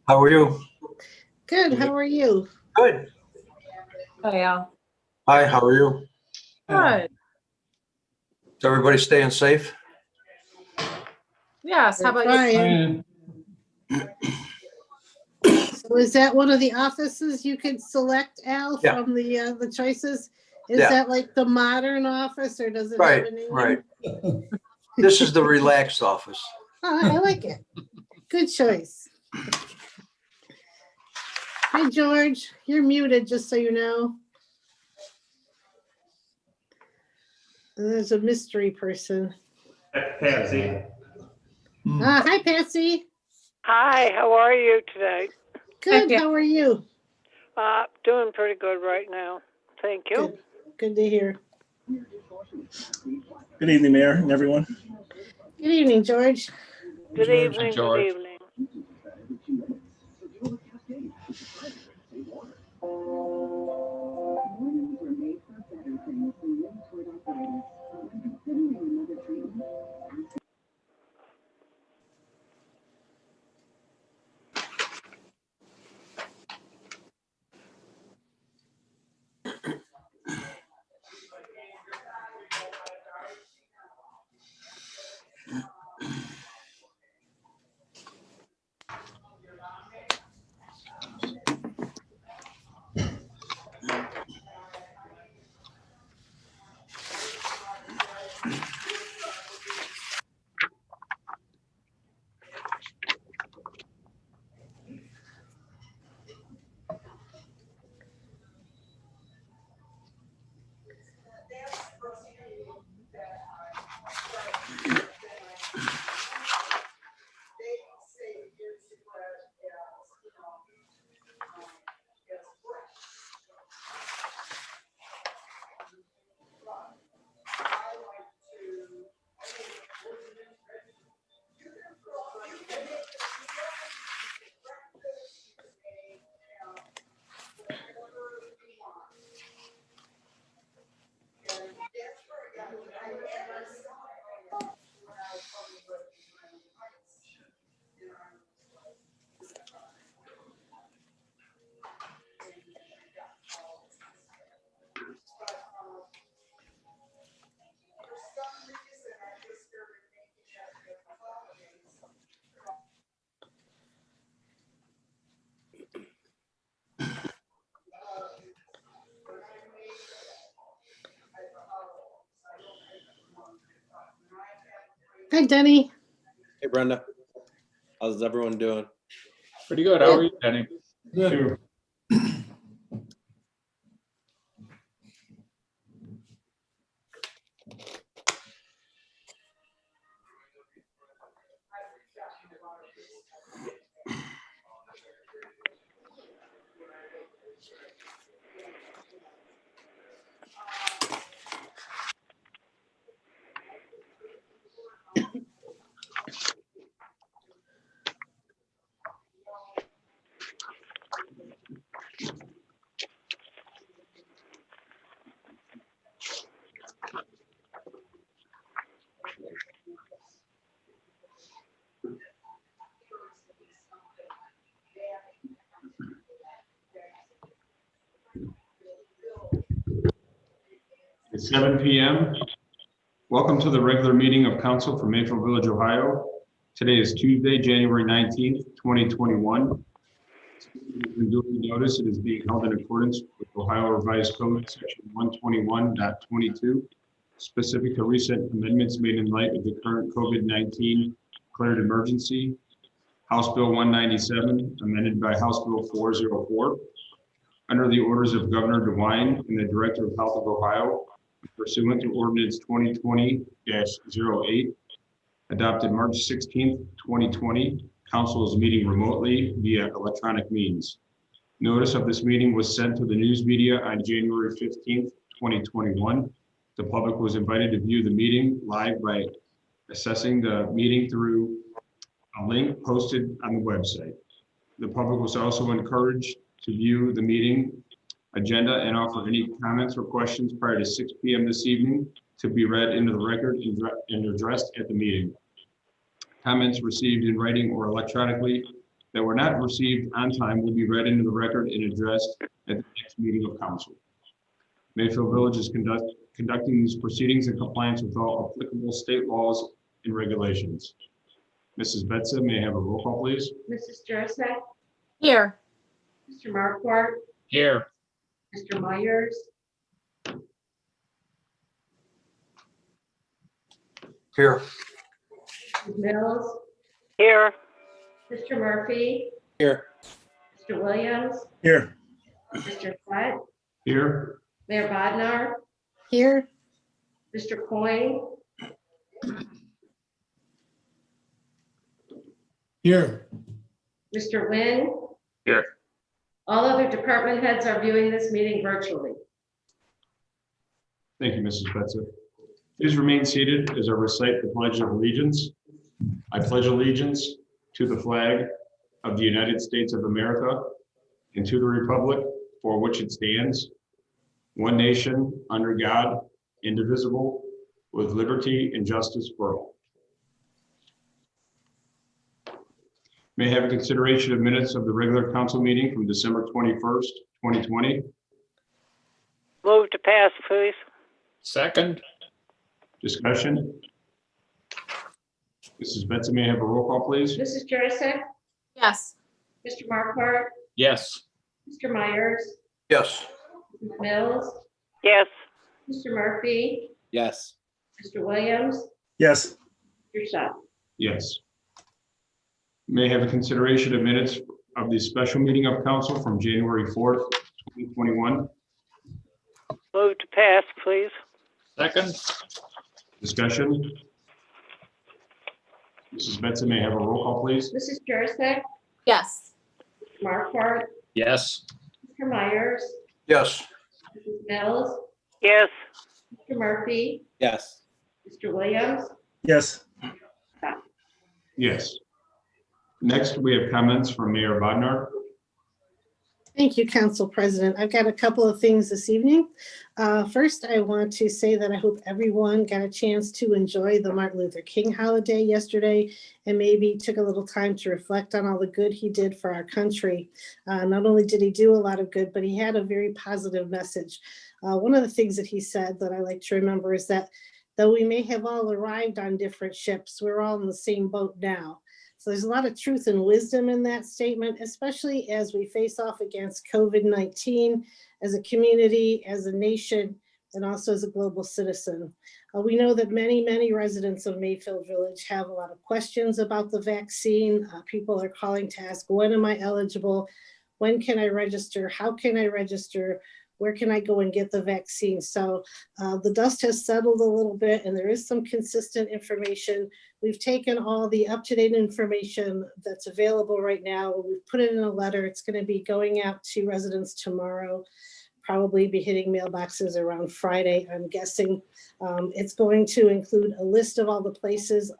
How are you? Good. How are you? Good. Hi, Al. Hi, how are you? Good. Is everybody staying safe? Yes, how about you? Fine. So is that one of the offices you could select, Al, Yeah. from the choices? Is Yeah. that like the modern office or does it have Right, a name? right. This is the relaxed office. Oh, I like it. Good choice. Hi, George. You're muted, just so you know. And there's a mystery person. Patsy. Hi, Patsy. Hi, how are you today? Good. Hi, How are you? Doing pretty good right now. Thank you. Good. Good to hear. Good evening, Mayor and everyone. Good evening, George. Good George. evening, George. good evening. Hi, Denny. Hey Brenda, how's everyone doing? Pretty good. How are you, Denny? Good. It's 7 p.m. Welcome to the regular meeting of Council for Mayfield Village, Ohio. Today is Tuesday, January 19th, 2021. Duly noticed, it is being held in accordance with Ohio Revised Code, Section 121.22, specific to recent amendments made in light of the current COVID-19 declared emergency. House Bill 197, amended by House Bill 404. Under the orders of Governor DeWine and the Director of Health of Ohio, pursuant to Ordinance 2020-08, adopted March 16th, 2020, Council is meeting remotely via electronic means. Notice of this meeting was sent to the news media on January 15th, 2021. The public was invited to view the meeting live by accessing the meeting through a link posted on the website. The public was also encouraged to view the meeting agenda and offer any comments or questions prior to 6 p.m. this evening to be read into the record and addressed at the meeting. Comments received in writing or electronically that were not received on time will be read into the record and addressed at the next meeting of council. Mayfield Village is conducting these proceedings in compliance with all applicable state laws and regulations. Mrs. Betza, may I have a roll call, please? Mrs. Jurassic, Here. Mr. Markwart, Here. Mr. Myers, Here. Mrs. Mills, Here, Mr. Murphy, Here. Mr. Williams, Here. Mr. Swett, Here. Mayor Bodnar, Here, Mr. Coyne, Here. Mr. Nguyen. Here. All other department heads are viewing this meeting virtually. Thank you, Mrs. Betza. Please remain seated as I recite the Pledge of Allegiance. I pledge allegiance to the flag of the United States of America and to the republic for which it stands, one nation, under God, indivisible, with liberty and justice for all. May I have a consideration of minutes of the regular council meeting from December 21st, 2020. move to pass, please. Second. Discussion. Mrs. Betza, may I have a roll call, please? Mrs. Jurassic, Yes. Mr. Markwart, Yes. Mr. Myers, Yes. Mrs. Mills, Yes, Mr. Murphy, Yes. Mr. Williams, Yes. Mr. Swett. Yes. May I have a consideration of minutes of the special meeting of council from January 4th, 2021. move to pass, please. Second. Discussion. Mrs. Betza, may I have a roll call, please? Mrs. Jurassic, Yes. Mr. Markwart, Yes. Mr. Myers, Yes. Mrs. Mills, Yes, Mr. Murphy, Yes. Mr. Williams, Yes. Yes. Next, we have comments from Mayor Bodnar. thank you, Council President. I've got a couple of things this evening. First, I want to say that I hope everyone got a chance to enjoy the Martin Luther King holiday yesterday and maybe took a little time to reflect on all the good he did for our country. Not only did he do a lot of good, but he had a very positive message. One of the things that he said that I like to remember is that though we may have all arrived on different ships, we're all in the same boat now. So there's a lot of truth and wisdom in that statement, especially as we face off against COVID-19 as a community, as a nation, and also as a global citizen. We know that many, many residents of Mayfield Village have a lot of questions about the vaccine. People are calling to ask, when am I eligible? When can I register? How can I register? Where can I go and get the vaccine? So the dust has settled a little bit and there is some consistent information. We've taken all the up-to-date information that's available right now. We've put it in a letter. It's going to be going out to residents tomorrow, probably be hitting mailboxes around Friday, I'm guessing. It's going to include a list of all the places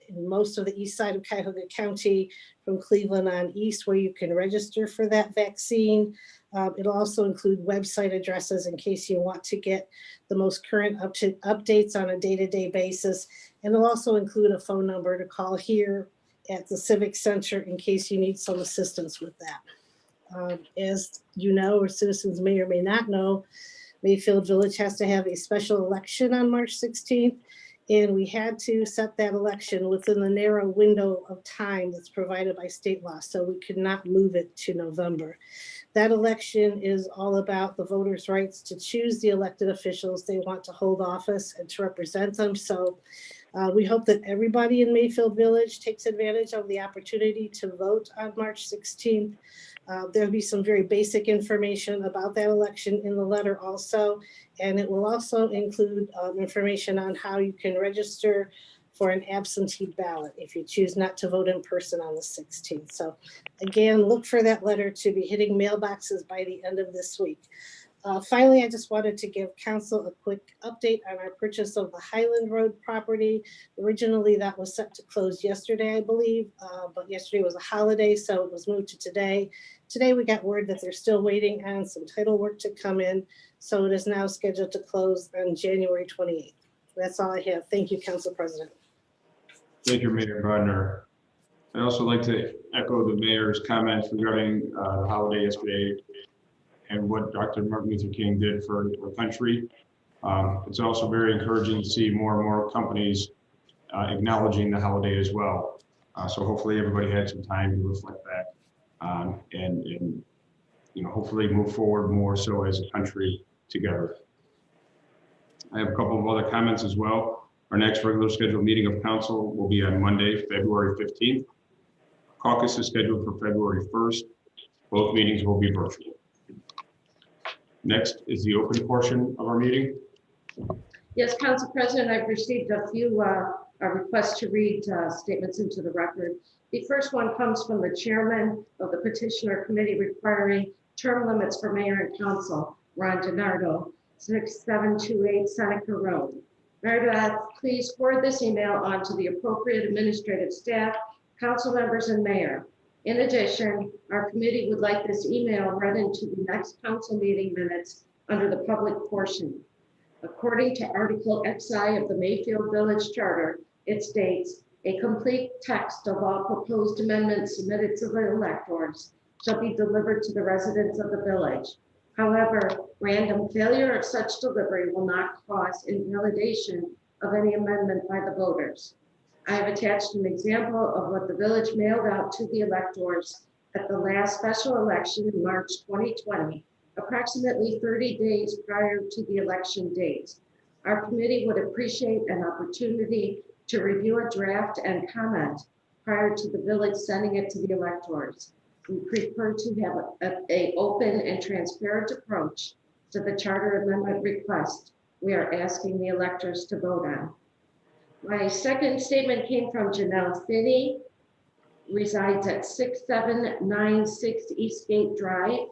in most of the east side of Cuyahoga County, from Cleveland on east, where you can register for that vaccine. It'll also include website addresses in case you want to get the most current updates on a day-to-day basis. And it'll also include a phone number to call here at the Civic Center in case you need some assistance with that. As you know, or citizens may or may not know, Mayfield Village has to have a special election on March 16th. And we had to set that election within the narrow window of time that's provided by state law. So we could not move it to November. That election is all about the voters' rights to choose the elected officials they want to hold office and to represent them. So we hope that everybody in Mayfield Village takes advantage of the opportunity to vote on March 16th. There'll be some very basic information about that election in the letter also, and it will also include information on how you can register for an absentee ballot if you choose not to vote in person on the 16th. So again, look for that letter to be hitting mailboxes by the end of this week. Finally, I just wanted to give council a quick update on our purchase of the Highland Road property. Originally, that was set to close yesterday, I believe, but yesterday was a holiday, so it was moved to today. Today, we got word that they're still waiting on some title work to come in, so it is now scheduled to close on January 28th. That's all I have. Thank you, Council President. Thank you, Mayor Bodnar. I'd also like to echo the mayor's comments regarding the holiday yesterday and what Dr. Martin Luther King did for our country. It's also very encouraging to see more and more companies acknowledging the holiday as well. So hopefully everybody had some time to reflect back and you know, hopefully move forward more so as a country together. I have a couple of other comments as well. Our next regular scheduled meeting of council will be on Monday, February 15th. Caucus is scheduled for February 1st. Both meetings will be virtual. Next is the open portion of our meeting. Yes, Council President, I've received a few requests to read statements into the record. The first one comes from the chairman of the petitioner committee requiring term limits for mayor and council, Ron DiNardo, 6728 Seneca Road. Mary, please forward this email on to the appropriate administrative staff, council members, and mayor. In addition, our committee would like this email read into the next council meeting minutes under the public portion. According to Article XI of the Mayfield Village Charter, it states, a complete text of all proposed amendments submitted to the electors shall be delivered to the residents of the village. However, random failure of such delivery will not cause invalidation of any amendment by the voters. I have attached an example of what the village mailed out to the electors at the last special election in March 2020, approximately 30 days prior to the election date. Our committee would appreciate an opportunity to review a draft and comment prior to the village sending it to the electors. We prefer to have an open and transparent approach to the charter amendment request we are asking the electors to vote on. My second statement came from Janelle Finney, resides at 6796 Eastgate Drive,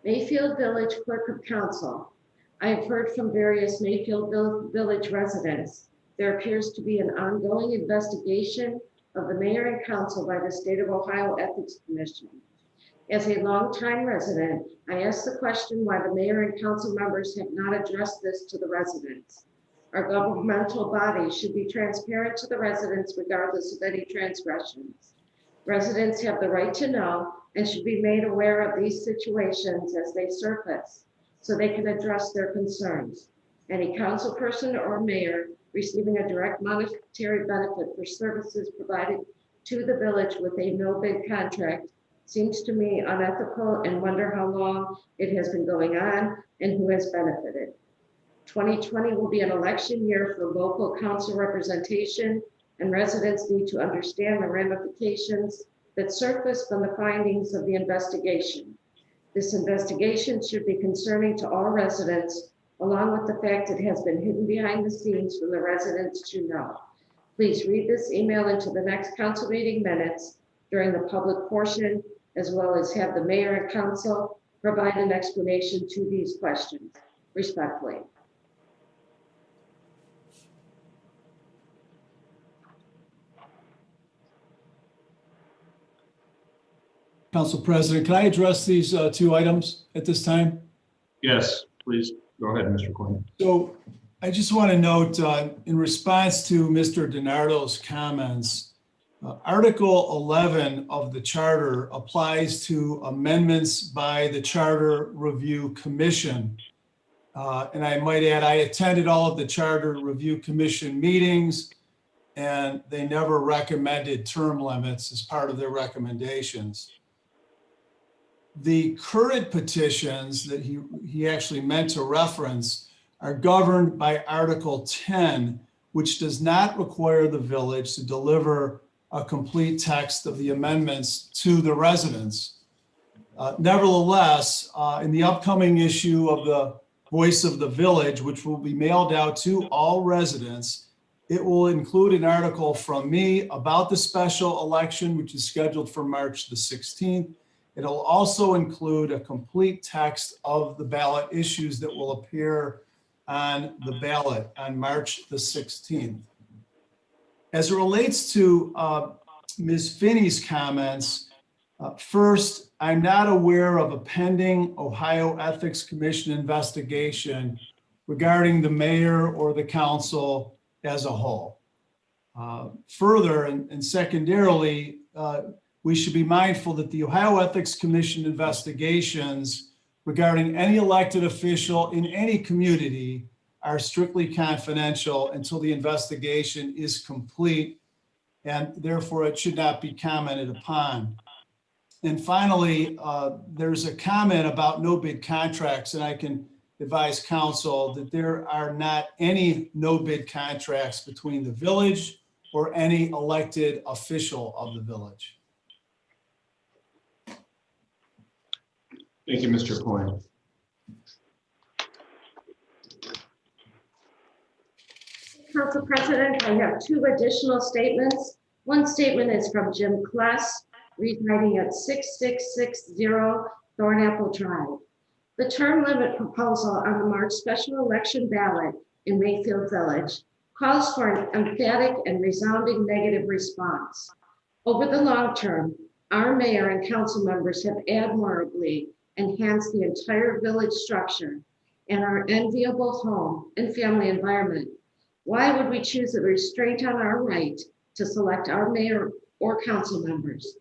Mayfield Village Clerk of Council. I have heard from various Mayfield Village residents. There appears to be an ongoing investigation of the mayor and council by the State of Ohio Ethics Commission. As a longtime resident, I ask the question why the mayor and council members have not addressed this to the residents. Our governmental body should be transparent to the residents regardless of any transgressions. Residents have the right to know and should be made aware of these situations as they surface so they can address their concerns. Any council person or mayor receiving a direct monetary benefit for services provided to the village with a no-bid contract seems to me unethical, and wonder how long it has been going on and who has benefited. 2020 will be an election year for local council representation, and residents need to understand the ramifications that surface from the findings of the investigation. This investigation should be concerning to all residents, along with the fact it has been hidden behind the scenes for the residents to know. Please read this email into the next council meeting minutes during the public portion, as well as have the mayor and council provide an explanation to these questions. Respectfully. Council President, can I address these two items at this time? Yes, please go ahead, Mr. Quinn. So I just want to note in response to Mr. DiNardo's comments, Article 11 of the charter applies to amendments by the Charter Review Commission. And I might add, I attended all of the Charter Review Commission meetings, and they never recommended term limits as part of their recommendations. The current petitions that he actually meant to reference are governed by Article 10, which does not require the village to deliver a complete text of the amendments to the residents. Nevertheless, in the upcoming issue of the Voice of the Village, which will be mailed out to all residents, it will include an article from me about the special election, which is scheduled for March the 16th. It'll also include a complete text of the ballot issues that will appear on the ballot on March the 16th. As it relates to Ms. Finney's comments, first, I'm not aware of a pending Ohio Ethics Commission investigation regarding the mayor or the council as a whole. Further, and secondarily, we should be mindful that the Ohio Ethics Commission investigations regarding any elected official in any community are strictly confidential until the investigation is complete, and therefore it should not be commented upon. And finally, there's a comment about no bid contracts, and I can advise council that there are not any no bid contracts between the village or any elected official of the village. Thank you, Mr. Coyne. Council President, I have two additional statements. One statement is from Jim Kless, residing at 6660 Thornapple Drive. The term limit proposal on the March special election ballot in Mayfield Village calls for an emphatic and resounding negative response. Over the long term, our mayor and council members have admirably enhanced the entire village structure and our enviable home and family environment. Why would we choose a restraint on our right to select our mayor or council members?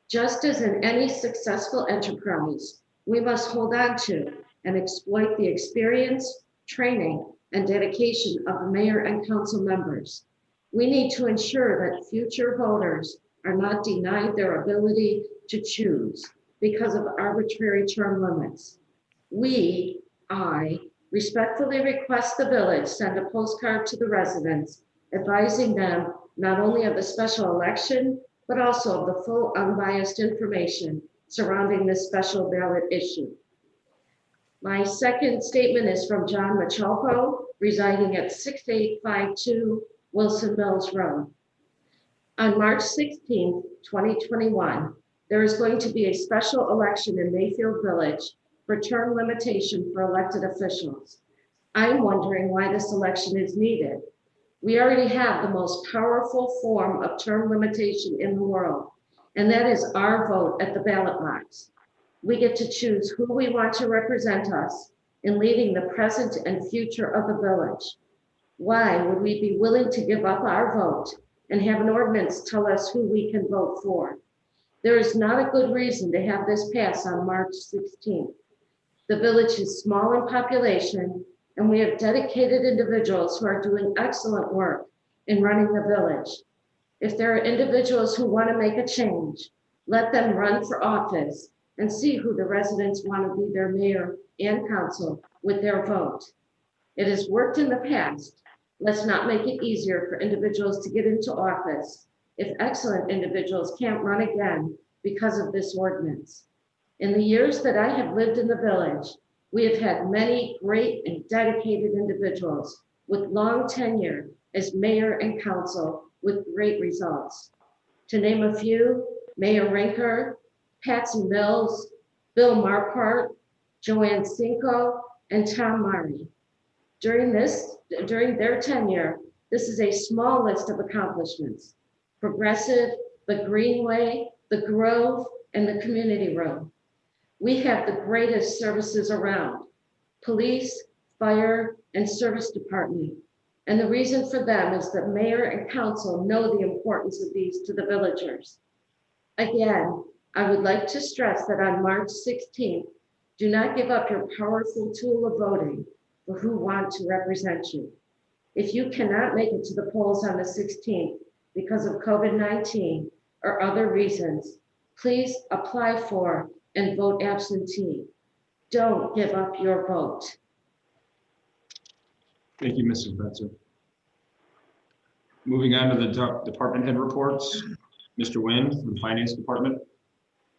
Just as in any successful enterprise, we must hold on to and exploit the experience, training, and dedication of the mayor and council members. We need to ensure that future voters are not denied their ability to choose because of arbitrary term limits. I respectfully request the village send a postcard to the residents advising them not only of the special election, but also of the full unbiased information surrounding this special ballot issue. My second statement is from John Machalko, residing at 6852 Wilson Mills Road. On March 16th, 2021, there is going to be a special election in Mayfield Village for term limitation for elected officials. I'm wondering why this election is needed. We already have the most powerful form of term limitation in the world, and that is our vote at the ballot box. We get to choose who we want to represent us in leading the present and future of the village. Why would we be willing to give up our vote and have an ordinance tell us who we can vote for? There is not a good reason to have this pass on March 16th. The village is small in population, and we have dedicated individuals who are doing excellent work in running the village. If there are individuals who want to make a change, let them run for office and see who the residents want to be their mayor and council with their vote. It has worked in the past. Let's not make it easier for individuals to get into office if excellent individuals can't run again because of this ordinance. In the years that I have lived in the village, we have had many great and dedicated individuals with long tenure as mayor and council with great results. To name a few, Mayor Rinker, Patsy Mills, Bill Marquardt, Joanne Cinco, and Tom Murray. During their tenure, this is a small list of accomplishments. Progressive, the Greenway, the Grove, and the Community Room. We have the greatest services around: police, fire, and service department. And the reason for them is that mayor and council know the importance of these to the villagers. Again, I would like to stress that on March 16th, do not give up your powerful tool of voting for who want to represent you. If you cannot make it to the polls on the 16th because of COVID-19 or other reasons, please apply for and vote absentee. Don't give up your vote. Thank you, Mrs. Betzer. Moving on to the department head reports. Mr. Nguyen from the Finance Department.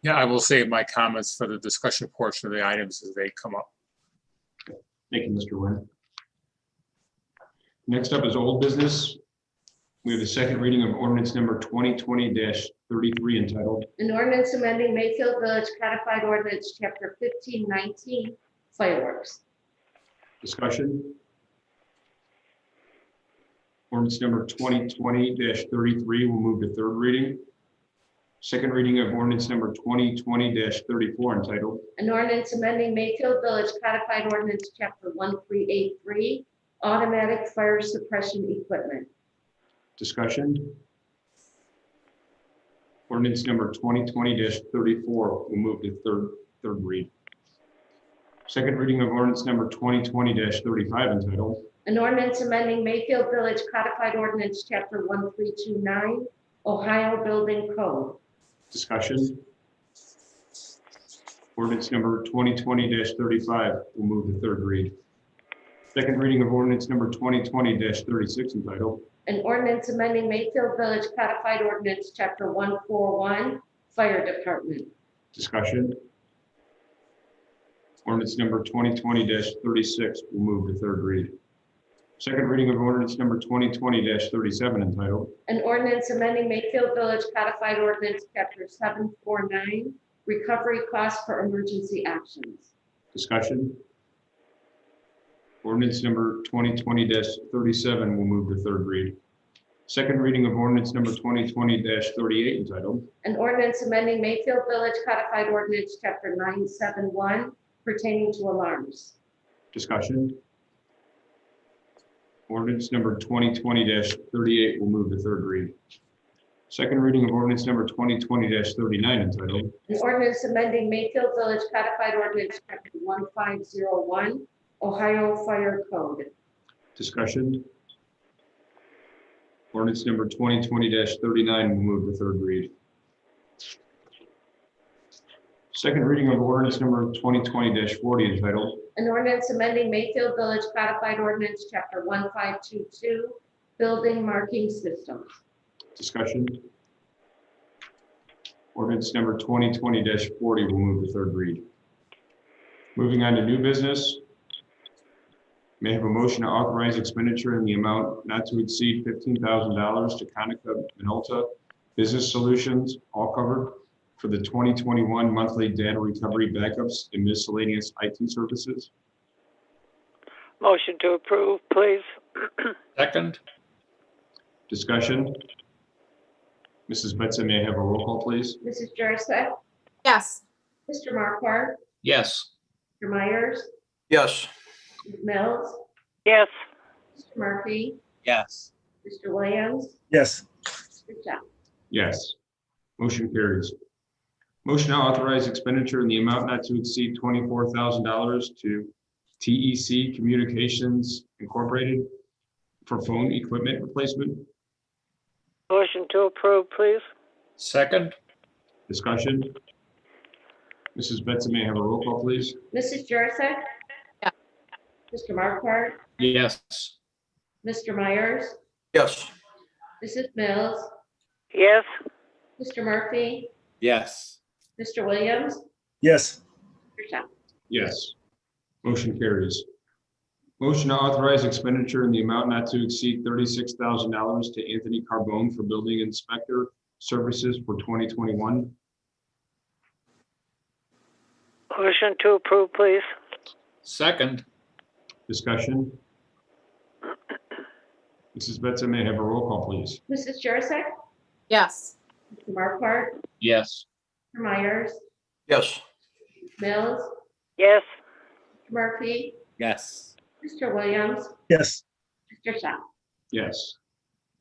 Yeah, I will save my comments for the discussion portion of the items as they come up. Thank you, Mr. Nguyen. Next up is old business. We have the second reading of ordinance number 2020-33 entitled, An ordinance amending Mayfield Village Codified Ordinance, Chapter 1519, fireworks. discussion. Ordinance number 2020-33 will move to third reading. Second reading of ordinance number 2020-34 entitled, An ordinance amending Mayfield Village Codified Ordinance, Chapter 1383, automatic fire suppression equipment. discussion. Ordinance number 2020-34 will move to third read. Second reading of ordinance number 2020-35 entitled, An ordinance amending Mayfield Village Codified Ordinance, Chapter 1329, Ohio Building Code. discussion. Ordinance number 2020-35 will move to third read. Second reading of ordinance number 2020-36 entitled, An ordinance amending Mayfield Village Codified Ordinance, Chapter 141, Fire Department. discussion. Ordinance number 2020-36 will move to third read. Second reading of ordinance number 2020-37 entitled, An ordinance amending Mayfield Village Codified Ordinance, Chapter 749, Recovery Costs for Emergency Actions. discussion. Ordinance number 2020-37 will move to third read. Second reading of ordinance number 2020-38 entitled, An ordinance amending Mayfield Village Codified Ordinance, Chapter 971, pertaining to alarms. discussion. Ordinance number 2020-38 will move to third read. Second reading of ordinance number 2020-39 entitled, An ordinance amending Mayfield Village Codified Ordinance, Chapter 1501, Ohio Fire Code. discussion. Ordinance number 2020-39 will move to third read. Second reading of ordinance number 2020-40 entitled, An ordinance amending Mayfield Village Codified Ordinance, Chapter 1522, Building Marking Systems. discussion. Ordinance number 2020-40 will move to third read. Moving on to new business. May I have a motion to authorize expenditure in the amount not to exceed $15,000 to Conica Minolta Business Solutions, all covered, for the 2021 monthly data recovery backups and miscellaneous IT services. Motion to approve, please. Second. Discussion. Mrs. Betza, may I have a roll call, please? Mrs. Jurassic, Yes. Mr. Marquardt, Yes. Mr. Myers, yes, Ms. Mills, Yes. Mr. Murphy, Yes. Mr. Williams, Yes. Mr. Jeff. Yes. Motion carries. Motion to authorize expenditure in the amount not to exceed $24,000 to TEC Communications Incorporated for phone equipment replacement. Motion to approve, please. Second. Discussion. Mrs. Betza, may I have a roll call, please? Mrs. Jurassic? Yeah. Mr. Marquardt, Yes. Mr. Myers, yes, Mrs. Mills, Yes. Mr. Murphy, Yes. Mr. Williams, Yes. Mr. Jeff. Yes. Motion carries. Motion to authorize expenditure in the amount not to exceed $36,000 to Anthony Carbone for building inspector services for 2021. Motion to approve, please. Second. Discussion. Mrs. Betza, may I have a roll call, please? Mrs. Jurassic, Yes. Mr. Marquardt, Yes. Mr. Myers, yes, Mills, Yes. Mr. Murphy, Yes. Mr. Williams, Yes. Mr. Jeff. Yes.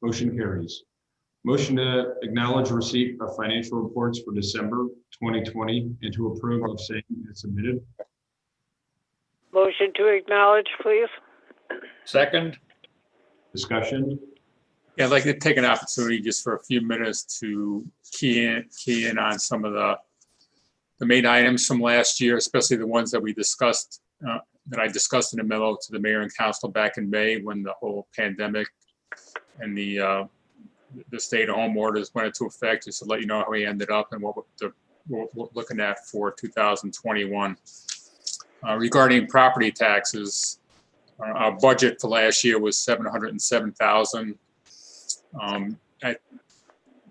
Motion carries. Motion to acknowledge receipt of financial reports for December 2020 and to approve of same as submitted. Motion to acknowledge, please. Second. Discussion. Yeah, I'd like to take an opportunity just for a few minutes to key in on some of the main items from last year, especially the ones that we discussed, that I discussed in the memo to the mayor and council back in May when the whole pandemic and the stay-at-home orders went into effect, just to let you know how we ended up and what we're looking at for 2021. Regarding property taxes, our budget for last year was $707,000.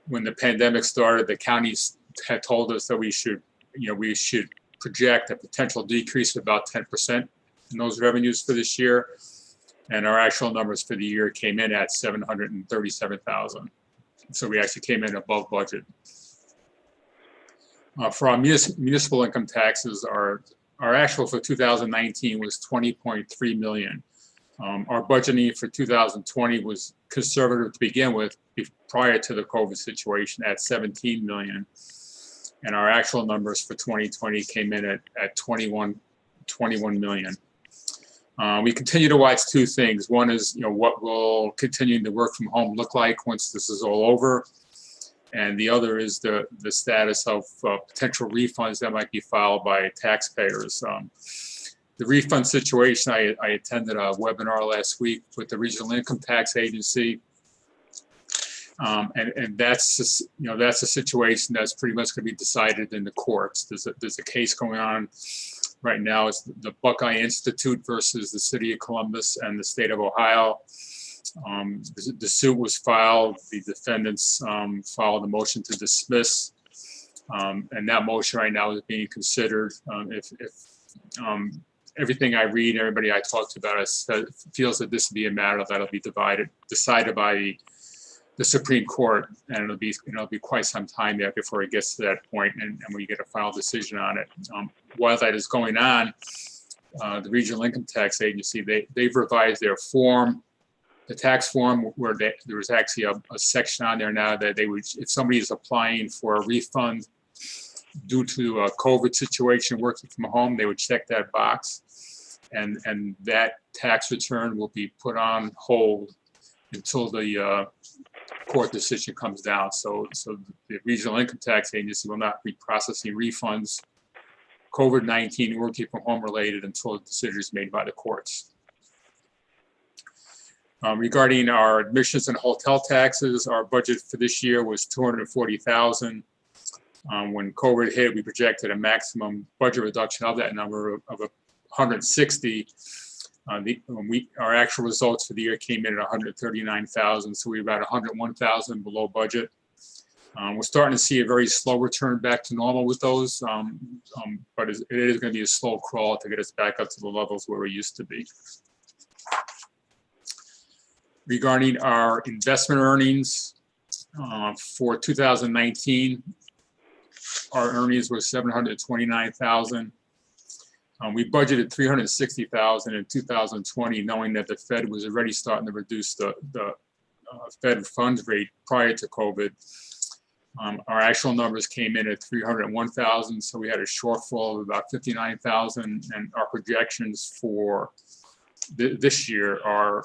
When the pandemic started, the counties had told us that we should project a potential decrease of about 10% in those revenues for this year. And our actual numbers for the year came in at $737,000. So we actually came in above budget. For our municipal income taxes, our actual for 2019 was $20.3 million. Our budgeting for 2020 was conservative to begin with, prior to the COVID situation at 17 million. And our actual numbers for 2020 came in at 21 million. We continue to watch two things. One is, what will continuing to work from home look like once this is all over? And the other is the status of potential refunds that might be filed by taxpayers. The refund situation, I attended a webinar last week with the Regional Income Tax Agency. And that's a situation that's pretty much going to be decided in the courts. There's a case going on right now. It's the Buckeye Institute versus the City of Columbus and the State of Ohio. The suit was filed. The defendants filed a motion to dismiss, and that motion right now is being considered. If everything I read, everybody I talk to about it feels that this will be a matter that'll be decided by the Supreme Court, and it'll be quite some time yet before it gets to that point, and we get a final decision on it. While that is going on, the Regional Income Tax Agency, they've revised their form, the tax form, where there was actually a section on there now that they would, if somebody is applying for a refund due to a COVID situation working from home, they would check that box, and that tax return will be put on hold until the court decision comes down. So the Regional Income Tax Agency will not be processing refunds, COVID-19 working from home related, until the decision is made by the courts. Regarding our admissions and hotel taxes, our budget for this year was $240,000. When COVID hit, we projected a maximum budget reduction of that number of 160. Our actual results for the year came in at 139,000, so we're about 101,000 below budget. We're starting to see a very slow return back to normal with those, but it is going to be a slow crawl to get us back up to the levels where we used to be. Regarding our investment earnings, for 2019, our earnings were 729,000. We budgeted 360,000 in 2020, knowing that the Fed was already starting to reduce the Fed funds rate prior to COVID. Our actual numbers came in at 301,000, so we had a shortfall of about 59,000, and our projections for this year are,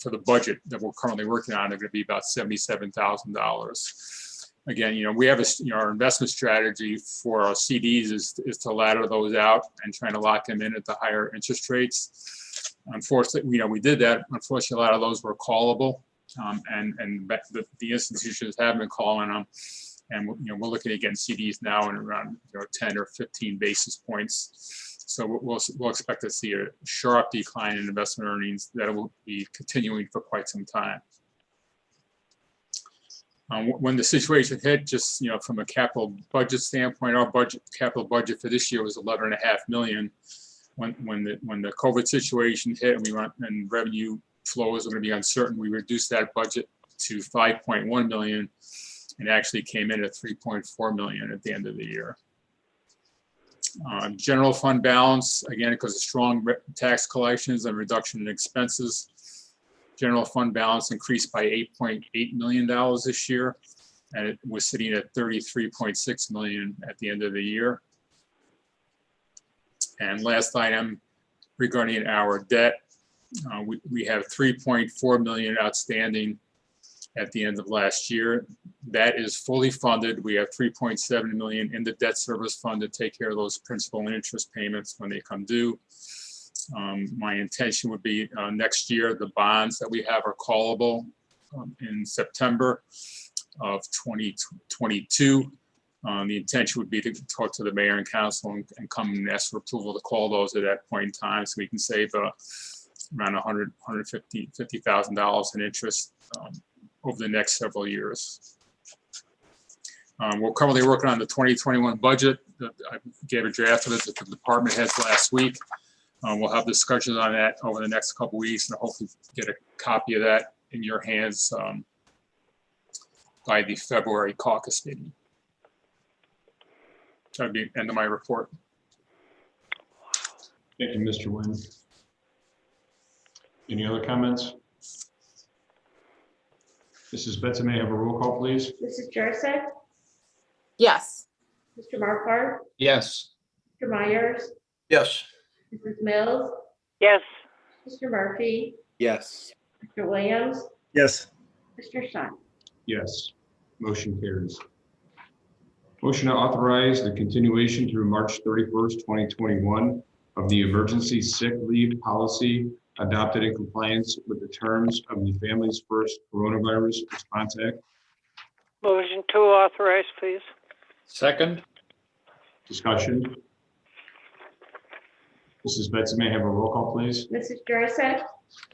for the budget that we're currently working on, are going to be about $77,000. Again, we have our investment strategy for our CDs is to ladder those out and trying to lock them in at the higher interest rates. Unfortunately, we did that. Unfortunately, a lot of those were callable, and the institutions have been calling them. And we're looking at getting CDs now in around 10 or 15 basis points. So we'll expect to see a sharp decline in investment earnings that will be continuing for quite some time. When the situation hit, just from a capital budget standpoint, our capital budget for this year was 11.5 million. When the COVID situation hit and revenue flows were going to be uncertain, we reduced that budget to 5.1 million, and actually came in at 3.4 million at the end of the year. General fund balance, again, because of strong tax collections and reduction in expenses, general fund balance increased by $8.8 million this year, and it was sitting at 33.6 million at the end of the year. And last item, regarding our debt, we have 3.4 million outstanding at the end of last year. That is fully funded. We have 3.7 million in the debt service fund to take care of those principal and interest payments when they come due. My intention would be next year, the bonds that we have are callable in September of 2022. The intention would be to talk to the mayor and council and come and ask for approval to call those at that point in time, so we can save around $150,000 in interest over the next several years. We're currently working on the 2021 budget. I gave a draft of it to the department heads last week. We'll have discussions on that over the next couple of weeks, and hopefully get a copy of that in your hands by the February caucus meeting. That'd be the end of my report. Thank you, Mr. Nguyen. Any other comments? Mrs. Betson, may I have a roll call, please? Mrs. Jurassic, Yes. Mr. Marquardt, Yes. Mr. Myers, Yes. Mrs. Mills, yes, Mr. Murphy, Yes. Mr. Williams, Yes. Mr. Schein. Yes. Motion carries. Motion to authorize the continuation through March 31st, 2021 of the emergency sick leave policy adopted in compliance with the terms of the Families First Coronavirus Response Act. motion to authorize, please. Second. Discussion. Mrs. Betson, may I have a roll call, please? Mrs. Jurassic,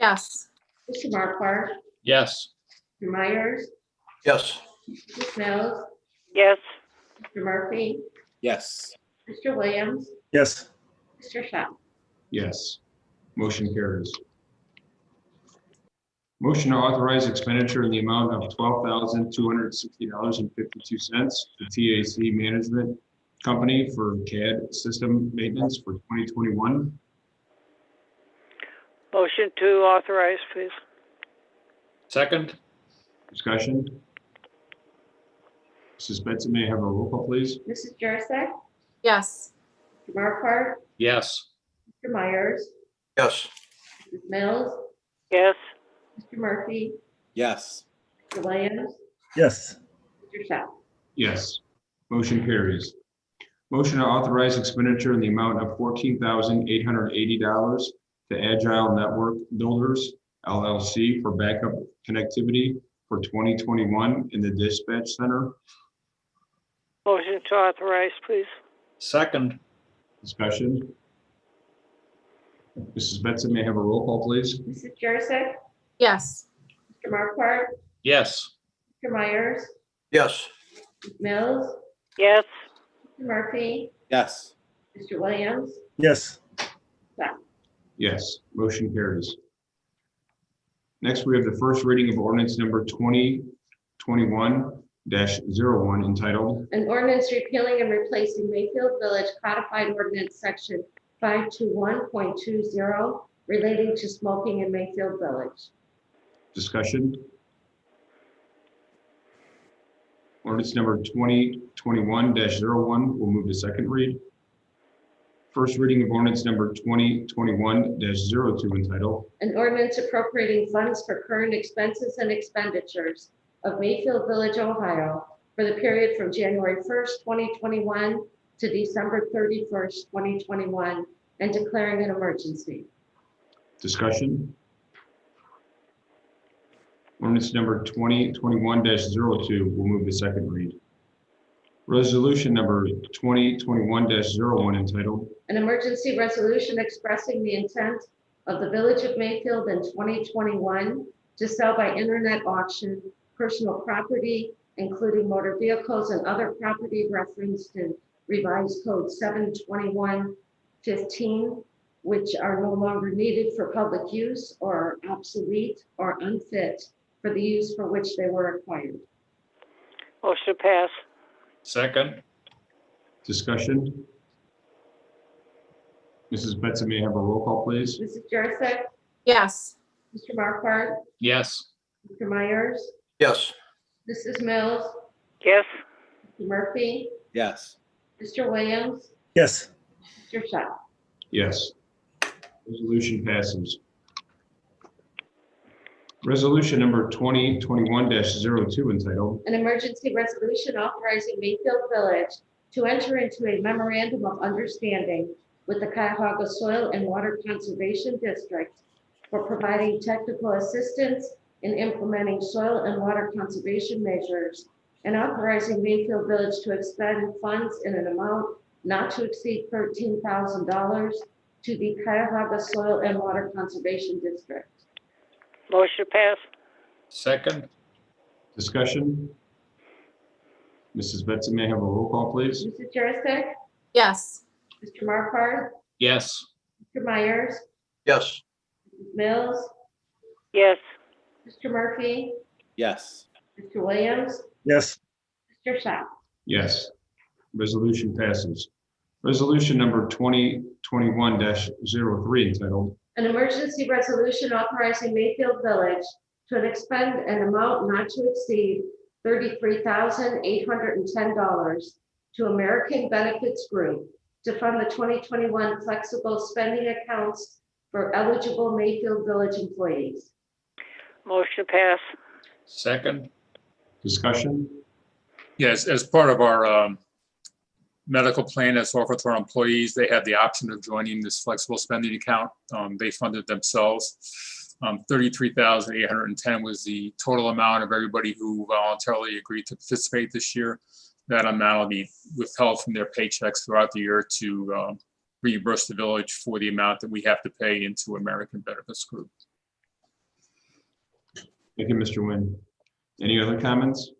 Yes. Mr. Marquardt, Yes. Mr. Myers, Yes. Mrs. Mills, Yes, Mr. Murphy, Yes. Mr. Williams, Yes. Mr. Schein. Yes. Motion carries. Motion to authorize expenditure in the amount of $12,260.52 to TAC Management Company for CAD system maintenance for 2021. motion to authorize, please. Second. Discussion. Mrs. Betson, may I have a roll call, please? Mrs. Jurassic, Yes. Mr. Marquardt, Yes. Mr. Myers, Yes. Mrs. Mills, Yes, Mr. Murphy, Yes. Mr. Williams, Yes. Mr. Schein. Yes. Motion carries. Motion to authorize expenditure in the amount of $14,880 to Agile Network Builders LLC for backup connectivity for 2021 in the dispatch center. motion to authorize, please. Second. Discussion. Mrs. Betson, may I have a roll call, please? Mrs. Jurassic, Yes. Mr. Marquardt, Yes. Mr. Myers, Yes. Mrs. Mills, Yes, Mr. Murphy, Yes. Mr. Williams, Yes. Yes, motion carries. Next, we have the first reading of ordinance number 2021-01 entitled, an ordinance repealing and replacing Mayfield Village Codified Ordinance Section 521.20 relating to smoking in Mayfield Village. discussion. Ordinance number 2021-01 will move to second read. First reading of ordinance number 2021-02 entitled, An ordinance appropriating funds for current expenses and expenditures of Mayfield Village, Ohio for the period from January 1st, 2021 to December 31st, 2021, and declaring an emergency. discussion. Ordinance number 2021-02 will move to second read. Resolution number 2021-01 entitled, An emergency resolution expressing the intent of the Village of Mayfield in 2021 to sell by internet auction personal property, including motor vehicles and other property referenced in revised code 72115, which are no longer needed for public use or are obsolete or unfit for the use for which they were acquired. motion to pass. Second. discussion. Mrs. Betson, may I have a roll call, please? Mrs. Jurassic, Yes. Mr. Marquardt, Yes. Mr. Myers, Yes. Mrs. Mills, Yes, Mr. Murphy, Yes. Mr. Williams, Yes. Mr. Schein. Yes. Resolution passes. Resolution number 2021-02 entitled, An emergency resolution authorizing Mayfield Village to enter into a memorandum of understanding with the Cuyahoga Soil and Water Conservation District for providing technical assistance in implementing soil and water conservation measures and authorizing Mayfield Village to expend funds in an amount not to exceed $13,000 to the Cuyahoga Soil and Water Conservation District. motion to pass. Second. discussion. Mrs. Betson, may I have a roll call, please? Mrs. Jurassic, Yes. Mr. Marquardt, Yes. Mr. Myers, Yes. Mrs. Mills, Yes, Mr. Murphy, Yes. Mr. Williams, Yes. Mr. Schein. Yes. Resolution passes. Resolution number 2021-03 entitled, An emergency resolution authorizing Mayfield Village to expend an amount not to exceed $33,810 to American Benefits Group to fund the 2021 flexible spending accounts for eligible Mayfield Village employees. Motion pass. second, Discussion? Yes, as part of our medical plan that's offered to our employees, they have the option of joining this flexible spending account. They fund it themselves. 33,810 was the total amount of everybody who voluntarily agreed to participate this year. That amount will be withheld from their paychecks throughout the year to reimburse the village for the amount that we have to pay into American Benefits Group. Thank you, Mr. Nguyen. Any other comments?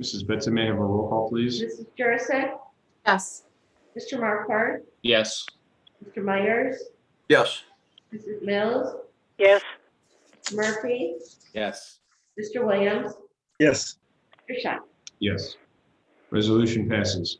Mrs. Benson, may I have a roll call, please? Mrs. Jurassic, Yes. Mr. Marquardt, yes, Mr. Myers, yes, Mrs. Mills, Yes. Mr. Murphy, Yes. Mr. Williams, Yes. Mr. Schein. Yes. Resolution passes.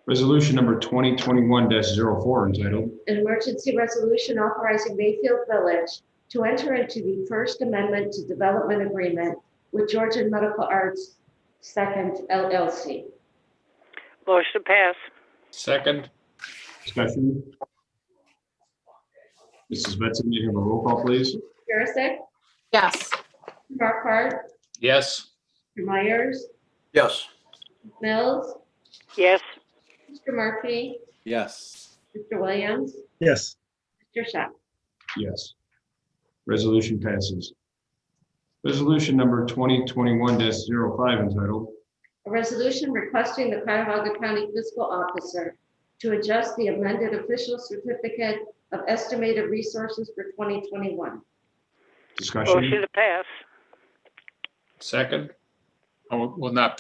Resolution number 2021-04 entitled, An emergency resolution authorizing Mayfield Village to enter into the First Amendment to Development Agreement with Georgian Medical Arts Second LLC. Motion pass. second, discussion? Mrs. Benson, may I have a roll call, please? Jurassic, Yes. Marquardt, yes, Mr. Myers, yes, Mills, Yes. Mr. Murphy, Yes. Mr. Williams, Yes. Mr. Schein. Yes. Resolution passes. Resolution number 2021-05 entitled, A resolution requesting the Cuyahoga County Fiscal Officer to adjust the amended official certificate of estimated resources for 2021. discussion? Motion to pass. second, Oh, we're not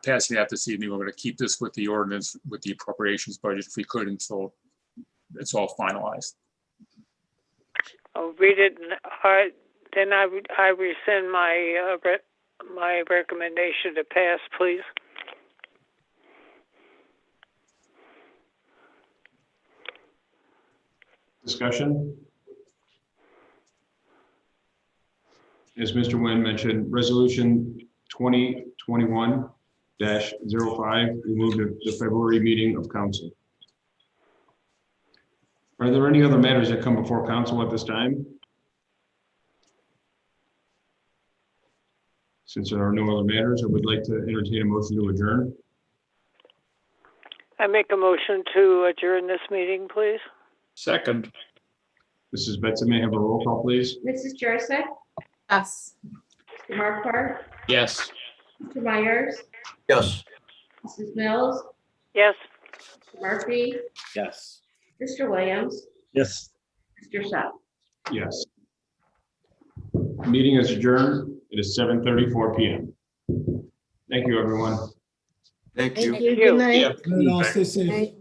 passing that this evening. We're going to keep this with the ordinance, with the appropriations budget if we could until it's all finalized. I'll read it. Then I rescind my recommendation to pass, please. Discussion? As Mr. Nguyen mentioned, resolution 2021-05, we move to the February meeting of council. Are there any other matters that come before council at this time? Since there are no other matters, I would like to entertain a motion to adjourn. I make a motion to adjourn this meeting, please. second, Mrs. Benson, may I have a roll call, please? Mrs. Jurassic, Yes. Mr. Marquardt, yes. Mr. Myers, yes. Mrs. Mills, Yes. Mr. Murphy, Yes. Mr. Williams, Yes. Mr. Schein. Yes. Meeting is adjourned. It is 7:34 p.m. Thank you, everyone. Thank you. Thank you. Good night. Yeah. Good night, all. Stay safe. Night.